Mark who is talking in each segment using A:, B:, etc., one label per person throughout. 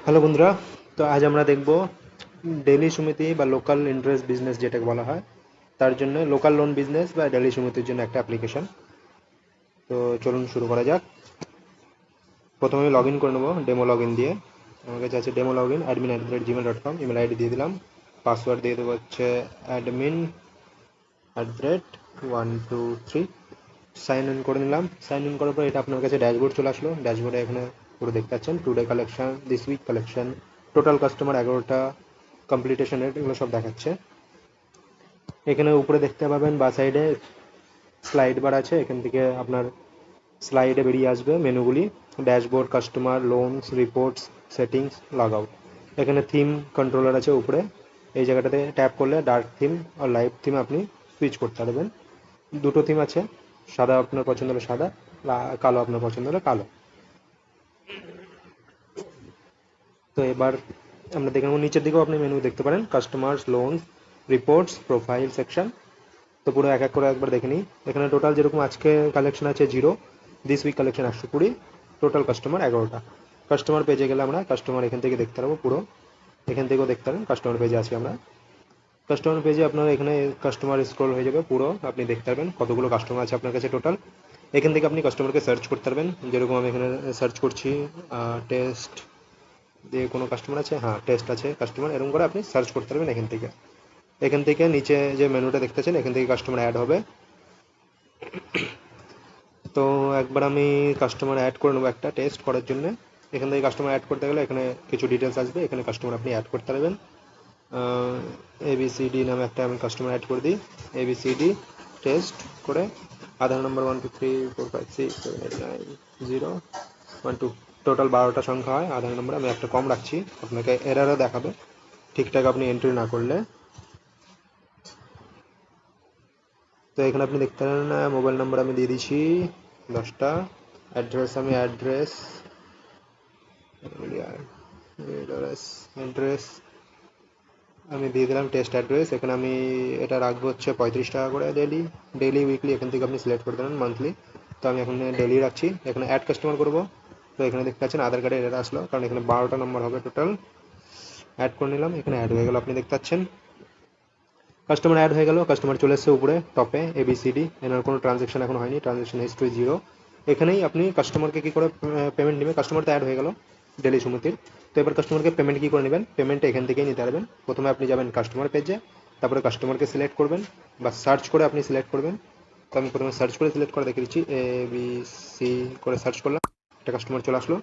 A: Hello বন্ধুরা, তো আজ আমরা দেখব ডেলি সমিতি বা লোকাল ইন্টারেস্ট বিজনেস যেটাকে বলা হয়, তার জন্য লোকাল লোন বিজনেস বা ডেলি সমিতির জন্য একটা অ্যাপ্লিকেশন। তো চলুন শুরু করা যাক। প্রথমে আমি লগ ইন করে নেবো ডেমো লগ ইন দিয়ে। আমার কাছে আছে demo log in admin@gmail.com, email ID দিয়ে দিলাম। পাসওয়ার্ড দিয়ে দেবো হচ্ছে admin@123। সাইন ইন করে নিলাম। সাইন ইন করার পর এটা আপনার কাছে ড্যাশবোর্ড চলে আসলো। ড্যাশবোর্ডে এখানে পুরো দেখতে পাচ্ছেন today collection, this week collection, total customer 11টা, কমপ্লিটেশন রেট, এগুলো সব দেখাচ্ছে। এখানে উপরে দেখতে পাবেন বা সাইডে স্লাইড বার আছে, এখান থেকে আপনার স্লাইডে বেরিয়ে আসবে মেনুগুলি: dashboard, customer, loans, reports, settings, log out. এখানে থিম কন্ট্রোলার আছে উপরে, এই জায়গাটাতে ট্যাপ করলে ডার্ক থিম আর লাইট থিম আপনি সুইচ করতে পারবেন। দুটো থিম আছে, সাদা আপনার পছন্দ হলে সাদা, কালো আপনার পছন্দ হলে কালো। তো এবার আমরা দেখে নেবো, নিচের দিকেও আপনি মেনু দেখতে পারেন, customers, loans, reports, profile section. তো পুরো এক এক করে একবার দেখে নিই। এখানে টোটাল যেরকম আজকে কালেকশন আছে 0, this week collection 120, total customer 11টা। কাস্টমার পেজে গেলে আমরা কাস্টমার এখান থেকে দেখতে পারবো পুরো, এখান থেকেও দেখতে পারেন কাস্টমার পেজে আছি আমরা। কাস্টমার পেজে আপনার এখানে কাস্টমার স্ক্রল হয়ে যাবে, পুরো আপনি দেখতে পারবেন কতগুলো কাস্টমার আছে আপনার কাছে টোটাল। এখান থেকে আপনি কাস্টমারকে সার্চ করতে পারবেন, যেরকম আমি এখানে সার্চ করছি টেস্ট দিয়ে কোনো কাস্টমার আছে, হ্যাঁ টেস্ট আছে কাস্টমার, এরকম করে আপনি সার্চ করতে পারবেন এখান থেকে। এখান থেকে নিচে যে মেনুটা দেখতেছেন, এখান থেকে কাস্টমার অ্যাড হবে। তো একবার আমি কাস্টমার অ্যাড করে নেবো একটা টেস্ট করার জন্য। এখান থেকে কাস্টমার অ্যাড করতে গেলে এখানে কিছু ডিটেলস আসবে, এখানে কাস্টমার আপনি অ্যাড করতে পারবেন। এবিসিডি নামে একটা আমি কাস্টমার অ্যাড করে দিই, এবিসিডি টেস্ট করে। আধার নম্বর 12345678901 2, টোটাল 12টা সংখ্যা হয় আধার নম্বরে। আমি একটা কম রাখছি, আপনাকে এরারও দেখাবে ঠিকঠাক আপনি এন্ট্রি না করলে। তো এখানে আপনি দেখতে পারেন মোবাইল নাম্বার আমি দিয়ে দিচ্ছি 10টা, অ্যাড্রেস আমি অ্যাড্রেস অ্যাড্রেস আমি দিয়ে দিলাম টেস্ট অ্যাড্রেস। এখানে আমি এটা রাখবো হচ্ছে 35 টাকা করে ডেলি, ডেলি উইকলি এখান থেকে আপনি সিলেক্ট করে দেবেন, মান্থলি। তো আমি এখন ডেলি রাখছি। এখানে অ্যাড কাস্টমার করব। তো এখানে দেখতে পাচ্ছেন আধার কার্ডে এটা আসলো, কারণ এখানে 12টা নম্বর হবে টোটাল। অ্যাড করে নিলাম, এখানে অ্যাড হয়ে গেল, আপনি দেখতে পাচ্ছেন কাস্টমার অ্যাড হয়ে গেল। কাস্টমার চলে এসেছে উপরে টপে, এবিসিডি। এনার কোনো ট্রানজ্যাকশন এখন হয়নি, ট্রানজ্যাকশন হিস্ট্রি 0। এখানেই আপনি কাস্টমারকে কী করে পেমেন্ট নেবেন, কাস্টমার তো অ্যাড হয়ে গেল ডেলি সমিতির। তো এবার কাস্টমারকে পেমেন্ট কী করে নেবেন, পেমেন্টটা এখান থেকেই নিতে পারবেন। প্রথমে আপনি যাবেন কাস্টমার পেজে, তারপরে কাস্টমারকে সিলেক্ট করবেন বা সার্চ করে আপনি সিলেক্ট করবেন। তো আমি প্রথমে সার্চ করে সিলেক্ট করে দেখে দিচ্ছি, ABC করে সার্চ করলাম, একটা কাস্টমার চলে আসলো।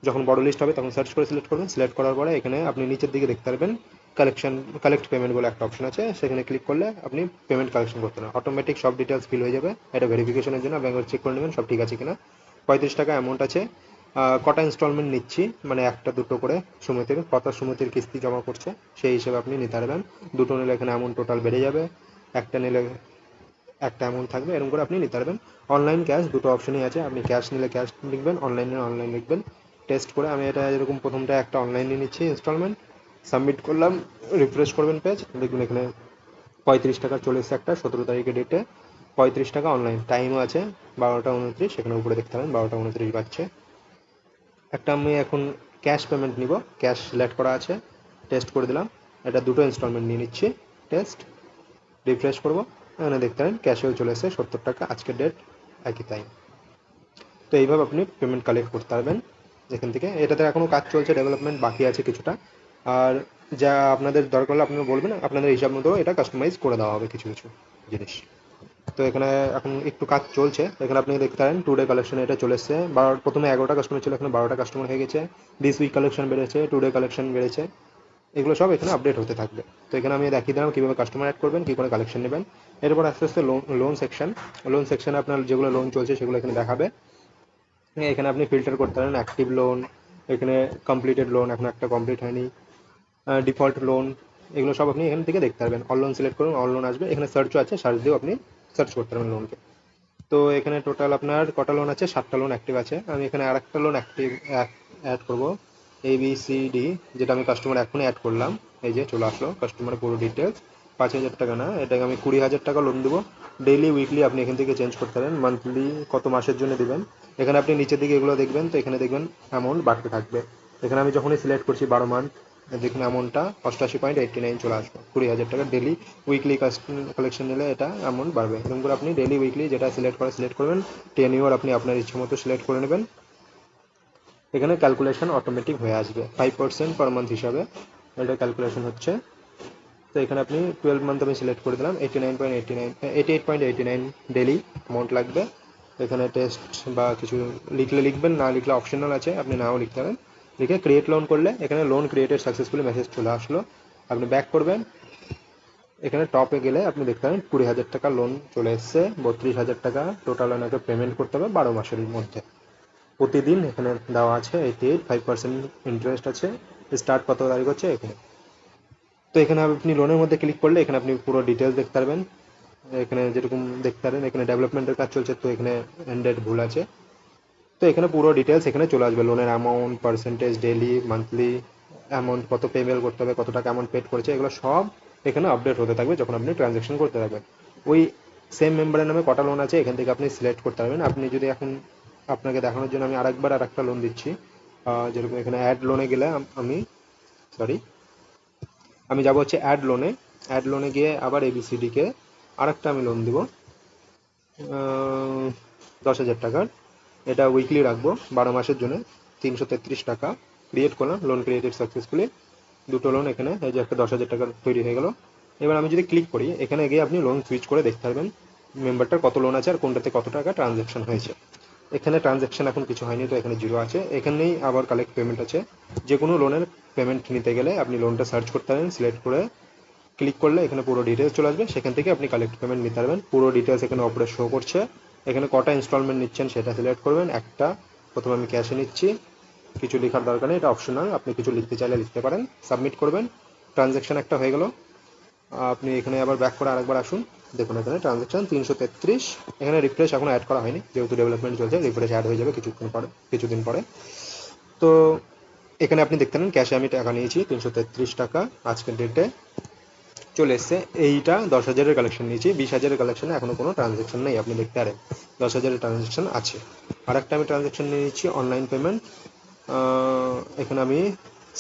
A: যখন বড় লিস্ট হবে তখন সার্চ করে সিলেক্ট করবেন। সিলেক্ট করার পরে এখানে আপনি নিচের দিকে দেখতে পারবেন কালেকশন, কালেক্ট পেমেন্ট বলে একটা অপশন আছে, সেখানে ক্লিক করলে আপনি পেমেন্ট কালেকশন করতে না, অটোমেটিক সব ডিটেলস ফিল হয়ে যাবে। এটা ভেরিফিকেশনের জন্য আপনি একবার চেক করে নেবেন সব ঠিক আছে কিনা। 35 টাকা অ্যামাউন্ট আছে। কটা ইনস্টলমেন্ট নিচ্ছি, মানে একটা দুটো করে সমিতির, কত সমিতির কিস্তি জমা করছে সেই হিসেবে আপনি নিতে পারবেন। দুটো নিলে এখানে অ্যামাউন্ট টোটাল বেড়ে যাবে, একটা নিলে একটা অ্যামাউন্ট থাকবে, এরকম করে আপনি নিতে পারবেন। অনলাইন ক্যাশ দুটো অপশনই আছে, আপনি ক্যাশ নিলে ক্যাশ লিখবেন, অনলাইন নিলে অনলাইন লিখবেন। টেস্ট করে আমি এটা এরকম প্রথমটা একটা অনলাইনে নিচ্ছি ইনস্টলমেন্ট, সাবমিট করলাম। রিফ্রেশ করবেন পেজ, দেখবেন এখানে 35 টাকা চলে এসেছে একটা 17 তারিখের ডেটে। 35 টাকা অনলাইন, টাইমও আছে 12টা 29, সেখানে উপরে দেখতে পারেন 12টা 29 বাজছে। একটা আমি এখন ক্যাশ পেমেন্ট নিব, ক্যাশ সিলেক্ট করা আছে, টেস্ট করে দিলাম। এটা দুটো ইনস্টলমেন্ট নিয়ে নিচ্ছি, টেস্ট। রিফ্রেশ করবো, এখানে দেখতে পারেন ক্যাশেও চলে এসেছে 70 টাকা, আজকের ডেট একই টাইম। তো এইভাবে আপনি পেমেন্ট কালেক্ট করতে পারবেন এখান থেকে। এটাতে এখনও কাজ চলছে, ডেভেলপমেন্ট বাকি আছে কিছুটা। আর যা আপনাদের দরকার হলে আপনারা বলবেন, আপনাদের হিসাব মতো এটা কাস্টমাইজ করে দেওয়া হবে কিছু কিছু জিনিস। তো এখানে এখন একটু কাজ চলছে। এখানে আপনি দেখতে পারেন টুডে কালেকশন এটা চলে এসছে। প্রথমে 11টা কাস্টমার ছিল, এখানে 12টা কাস্টমার হয়ে গেছে। দিস উইক কালেকশন বেড়েছে, টুডে কালেকশন বেড়েছে, এগুলো সব এখানে আপডেট হতে থাকবে। তো এখানে আমি দেখিয়ে দিলাম কীভাবে কাস্টমার অ্যাড করবেন, কী করে কালেকশন নেবেন। এরপর আস্তে আস্তে লোন সেকশন, লোন সেকশনে আপনার যেগুলো লোন চলছে সেগুলো এখানে দেখাবে। এখানে আপনি ফিল্টার করতে পারেন অ্যাক্টিভ লোন, এখানে কমপ্লিটেড লোন এখন একটা কমপ্লিট হয়নি, ডিফল্ট লোন, এগুলো সব আপনি এখান থেকে দেখতে পারবেন। অল লোন সিলেক্ট করুন, অল লোন আসবে। এখানে সার্চও আছে, সার্চ দিয়েও আপনি সার্চ করতে পারবেন লোনকে। তো এখানে টোটাল আপনার কটা লোন আছে, 7টা লোন অ্যাক্টিভ আছে। আমি এখানে আরেকটা লোন অ্যাক্টিভ অ্যাড করবো, ABCD, যেটা আমি কাস্টমার এখনই অ্যাড করলাম। এই যে চলে আসলো কাস্টমারের পুরো ডিটেলস। 5,000 টাকা না, এটাকে আমি 20,000 টাকা লোন দেবো। ডেইলি উইকলি আপনি এখান থেকে চেঞ্জ করতে পারেন, মান্থলি কত মাসের জন্য দেবেন। এখানে আপনি নিচের দিকে এগুলো দেখবেন, তো এখানে দেখবেন অ্যামাউন্ট বাড়তে থাকবে। এখানে আমি যখনই সিলেক্ট করছি 12 মান্থ, দেখুন অ্যামাউন্টটা 88.89 চলে আসবে। 20,000 টাকা ডেলি উইকলি কালেকশন নিলে এটা অ্যামাউন্ট বাড়বে। এরকম করে আপনি ডেলি উইকলি যেটা সিলেক্ট করবেন, টেনিওর আপনি আপনার ইচ্ছে মতো সিলেক্ট করে নেবেন। এখানে ক্যালকুলেশন অটোমেটিক হয়ে আসবে 5% পার মান্থ হিসাবে এটা ক্যালকুলেশন হচ্ছে। তো এখানে আপনি 12 মান্থ আমি সিলেক্ট করে দিলাম, 88.89 ডেলি অ্যামাউন্ট লাগবে। এখানে টেস্ট বা কিছু লিখলে লিখবেন, না লিখলে অপশনাল আছে, আপনি নাও লিখতে পারেন। লিখে ক্রিয়েট লোন করলে এখানে লোন ক্রিয়েটেড সাকসেসফুলি মেসেজ চলে আসলো। আপনি ব্যাক করবেন, এখানে টপে গেলে আপনি দেখতে পারেন 20,000 টাকা লোন চলে এসছে। 32,000 টাকা টোটাল ওনাকে পেমেন্ট করতে হবে 12 মাসের মধ্যে। প্রতিদিন এখানে দেওয়া আছে 88, 5% ইন্টারেস্ট আছে। স্টার্ট কত তারিখ হচ্ছে এখানে। তো এখানে আপনি লোনের মধ্যে ক্লিক করলে এখানে আপনি পুরো ডিটেলস দেখতে পারবেন। এখানে যেরকম দেখতে পারেন এখানে ডেভেলপমেন্টের কাজ চলছে, তো এখানে এন্ডেড ভুল আছে। তো এখানে পুরো ডিটেলস এখানে চলে আসবে, লোনের amount, percentage, daily, monthly amount, কত পেমেন্ট করতে হবে, কত টাকা অ্যামাউন্ট পেড করেছে, এগুলো সব এখানে আপডেট হতে থাকবে যখন আপনি ট্রানজ্যাকশন করতে থাকবেন। ওই সেম মেম্বারের নামে কটা লোন আছে এখান থেকে আপনি সিলেক্ট করতে পারবেন। আপনি যদি এখন আপনাকে দেখানোর জন্য আমি আরেকটা লোন দিচ্ছি, যেরকম এখানে অ্যাড লোনে গেলে আমি সরি আমি যাব হচ্ছে অ্যাড লোনে গিয়ে আবার এবিসিডিকে আরেকটা আমি লোন দিব 10,000 টাকার। এটা উইকলি রাখবো 12 মাসের জন্য, 333 টাকা ক্রিয়েট করলাম, লোন ক্রিয়েটেড সাকসেসফুলি। দুটো লোন এখানে এই যে একটা 10,000 টাকার তৈরি হয়ে গেল। এবার আমি যদি ক্লিক করি এখানে গিয়ে আপনি লোন সুইচ করে দেখতে পারবেন মেম্বারটার কত লোন আছে আর কোনটাতে কত টাকা ট্রানজ্যাকশন হয়েছে। এখানে ট্রানজ্যাকশন এখন কিছু হয়নি, তো এখানে জিরো আছে। এখানেই আবার কালেক্ট পেমেন্ট আছে। যে কোনো লোনের পেমেন্ট নিতে গেলে আপনি লোনটা সার্চ করতে পারেন, সিলেক্ট করে ক্লিক করলে এখানে পুরো ডিটেলস চলে আসবে, সেখান থেকে আপনি কালেক্ট পেমেন্ট নিতে পারবেন। পুরো ডিটেলস এখানে ওপরে শো করছে। এখানে কটা ইনস্টলমেন্ট নিচ্ছেন সেটা সিলেক্ট করবেন, একটা। প্রথমে আমি ক্যাশে নিচ্ছি, কিছু লেখার দরকার নেই, এটা অপশনাল, আপনি কিছু লিখতে চাইলে লিখতে পারেন। সাবমিট করবেন, ট্রানজ্যাকশন একটা হয়ে গেল। আপনি এখানে আবার ব্যাক করে আরেকবার আসুন, দেখুন এখানে ট্রানজ্যাকশন 333। এখানে রিফ্রেশ এখন অ্যাড করা হয়নি যেহেতু ডেভেলপমেন্ট চলছে, রিফ্রেশ অ্যাড হয়ে যাবে কিছুদিন পরে। তো এখানে আপনি দেখতে পারেন ক্যাশে আমি টাকা নিয়েছি 333 টাকা আজকের ডেটে চলে এসছে। এইটা 10,000-এর কালেকশন নিয়েছি, 20,000-এর কালেকশনে এখনো কোনো ট্রানজ্যাকশন নেই, আপনি দেখতে পারেন 10,000-এর ট্রানজ্যাকশন আছে। আর একটা আমি ট্রানজ্যাকশন নিয়ে নিচ্ছি অনলাইন পেমেন্ট, এখানে আমি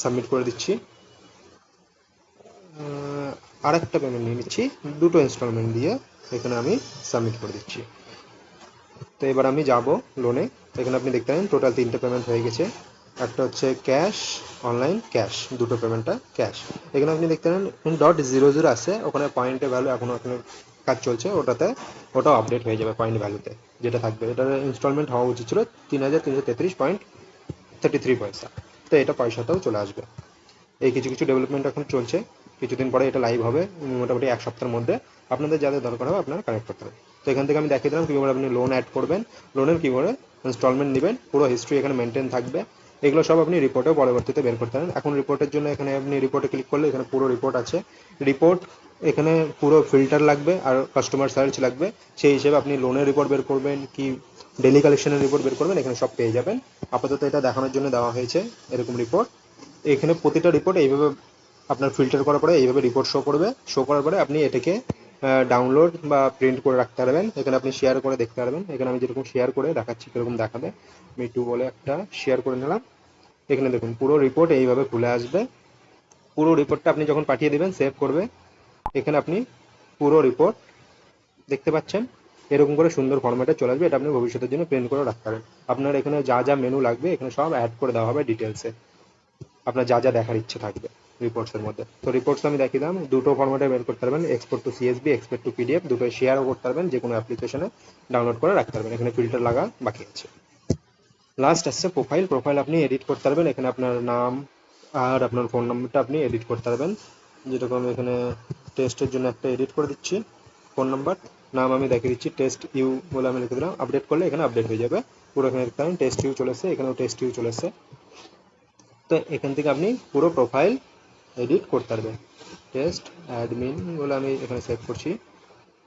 A: সাবমিট করে দিচ্ছি। আর একটা পেমেন্ট নিয়ে নিচ্ছি, দুটো ইনস্টলমেন্ট দিয়ে এখানে আমি সাবমিট করে দিচ্ছি। তো এবার আমি যাব লোনে, এখানে আপনি দেখতে পারেন টোটাল 3টে পেমেন্ট হয়ে গেছে। একটা হচ্ছে ক্যাশ, অনলাইন, ক্যাশ, দুটো পেমেন্টটা ক্যাশ। এখানে আপনি দেখতে পারেন .00 আছে, ওখানে পয়েন্টের ভ্যালু এখনও কাজ চলছে, ওটাও আপডেট হয়ে যাবে পয়েন্ট ভ্যালুতে যেটা থাকবে। এটার ইনস্টলমেন্ট হওয়া উচিত ছিল 3,333.33 পয়সা, তো এটা পয়সাটাও চলে আসবে। এই কিছু কিছু ডেভেলপমেন্ট এখন চলছে, কিছুদিন পরে এটা লাইভ হবে, মোটামুটি এক সপ্তাহের মধ্যে। আপনাদের যাদের দরকার হবে আপনারা কানেক্ট করতে হবে। তো এখান থেকে আমি দেখিয়ে দিলাম কীভাবে আপনি লোন অ্যাড করবেন, লোনের কীভাবে ইনস্টলমেন্ট নেবেন, পুরো হিস্ট্রি এখানে মেনটেন থাকবে। এগুলো সব আপনি রিপোর্টেও পরবর্তীতে বের করতে পারেন। এখন রিপোর্টের জন্য এখানে আপনি রিপোর্টে ক্লিক করলে এখানে পুরো রিপোর্ট আছে। রিপোর্ট এখানে পুরো ফিল্টার লাগবে আর কাস্টমার সার্চ লাগবে, সেই হিসেবে আপনি লোনের রিপোর্ট বের করবেন কি ডেলি কালেকশনের রিপোর্ট বের করবেন, এখানে সব পেয়ে যাবেন। আপাতত এটা দেখানোর জন্য দেওয়া হয়েছে এরকম রিপোর্ট। এখানে প্রতিটা রিপোর্ট এইভাবে আপনার ফিল্টার করার পরে এইভাবে রিপোর্ট শো করার পরে আপনি এটাকে ডাউনলোড বা প্রিন্ট করে রাখতে পারবেন। এখানে আপনি শেয়ার করে দেখতে পারবেন। এখানে আমি যেরকম শেয়ার করে দেখাচ্ছি কীরকম দেখাবে, আমি টু বলে একটা শেয়ার করে নিলাম। এখানে দেখুন পুরো রিপোর্ট এইভাবে খুলে আসবে। পুরো রিপোর্টটা আপনি যখন পাঠিয়ে দেবেন সেভ করবে, এখানে আপনি পুরো রিপোর্ট দেখতে পাচ্ছেন এরকম করে সুন্দর ফরম্যাটে চলে আসবে। এটা আপনি ভবিষ্যতের জন্য প্রিন্ট করে রাখতে পারেন। আপনার এখানে যা যা মেনু লাগবে এখানে সব অ্যাড করে দেওয়া হবে ডিটেলসে, আপনার যা যা দেখার ইচ্ছে থাকবে রিপোর্টসের মধ্যে। তো রিপোর্টস আমি দেখিয়ে দিলাম, দুটো ফরম্যাটে বের করতে পারবেন, export two CSV, export two PDF, দুটোই শেয়ারও করতে পারবেন, যে কোনো অ্যাপ্লিকেশনে ডাউনলোড করে রাখতে পারবেন। এখানে ফিল্টার লাগা বাকি আছে। লাস্ট আসছে প্রোফাইল আপনি এডিট করতে পারবেন। এখানে আপনার নাম আর আপনার ফোন নাম্বারটা আপনি এডিট করতে পারবেন। যেরকম এখানে টেস্টের জন্য একটা এডিট করে দিচ্ছি, ফোন নাম্বার, নাম আমি দেখিয়ে দিচ্ছি টেস্ট ইউ বলে আমি লিখে দিলাম। আপডেট করলে এখানে আপডেট হয়ে যাবে পুরো। এখানে দেখতে পারেন টেস্ট ইউ চলে এসেছে, এখানেও টেস্ট ইউ চলে এসেছে। তো এখান থেকে আপনি পুরো প্রোফাইল এডিট করতে পারবেন। টেস্ট অ্যাডমিন বলে আমি এখানে সেভ করছি,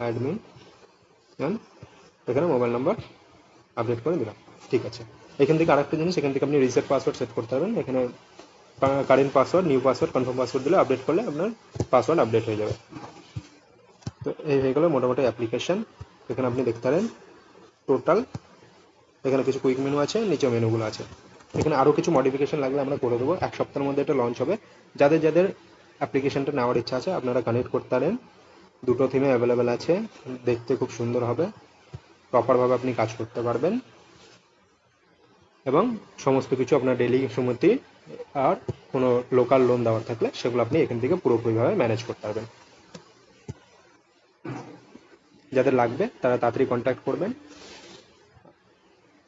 A: অ্যাডমিন, এখানে মোবাইল নাম্বার আপডেট করে দিলাম, ঠিক আছে। এখান থেকে আরেকটা জিনিস, এখান থেকে আপনি রিসেট পাসওয়ার্ড সেট করতে পারবেন। এখানে current password, new password, confirm password দিলে আপডেট করলে আপনার পাসওয়ার্ড আপডেট হয়ে যাবে। তো এই হয়ে গেলো মোটামুটি অ্যাপ্লিকেশন। এখানে আপনি দেখতে পারেন টোটাল, এখানে কিছু কুইক মেনু আছে, নিচে মেনুগুলো আছে। এখানে আরও কিছু মডিফিকেশন লাগলে আমরা করে দেবো। 1 সপ্তাহের মধ্যে এটা লঞ্চ হবে। যাদের যাদের অ্যাপ্লিকেশনটা নেওয়ার ইচ্ছা আছে আপনারা কানেক্ট করতে পারেন। দুটো থিমে অ্যাভেলেবেল আছে, দেখতে খুব সুন্দর হবে, প্রপারভাবে আপনি কাজ করতে পারবেন এবং সমস্ত কিছু আপনার ডেইলি সুমতি আর কোনো লোকাল লোন দেওয়ার থাকলে সেগুলো আপনি এখান থেকে পুরোপুরিভাবে ম্যানেজ করতে পারবেন। যাদের লাগবে তারা তাড়াতাড়ি কন্ট্যাক্ট করবেন,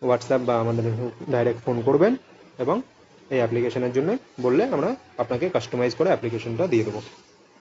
A: হোয়াটসঅ্যাপ বা আমাদের ডাইরেক্ট ফোন করবেন এবং এই অ্যাপ্লিকেশনের জন্য বললে আমরা আপনাকে কাস্টমাইজ করে অ্যাপ্লিকেশনটা দিয়ে দেবো।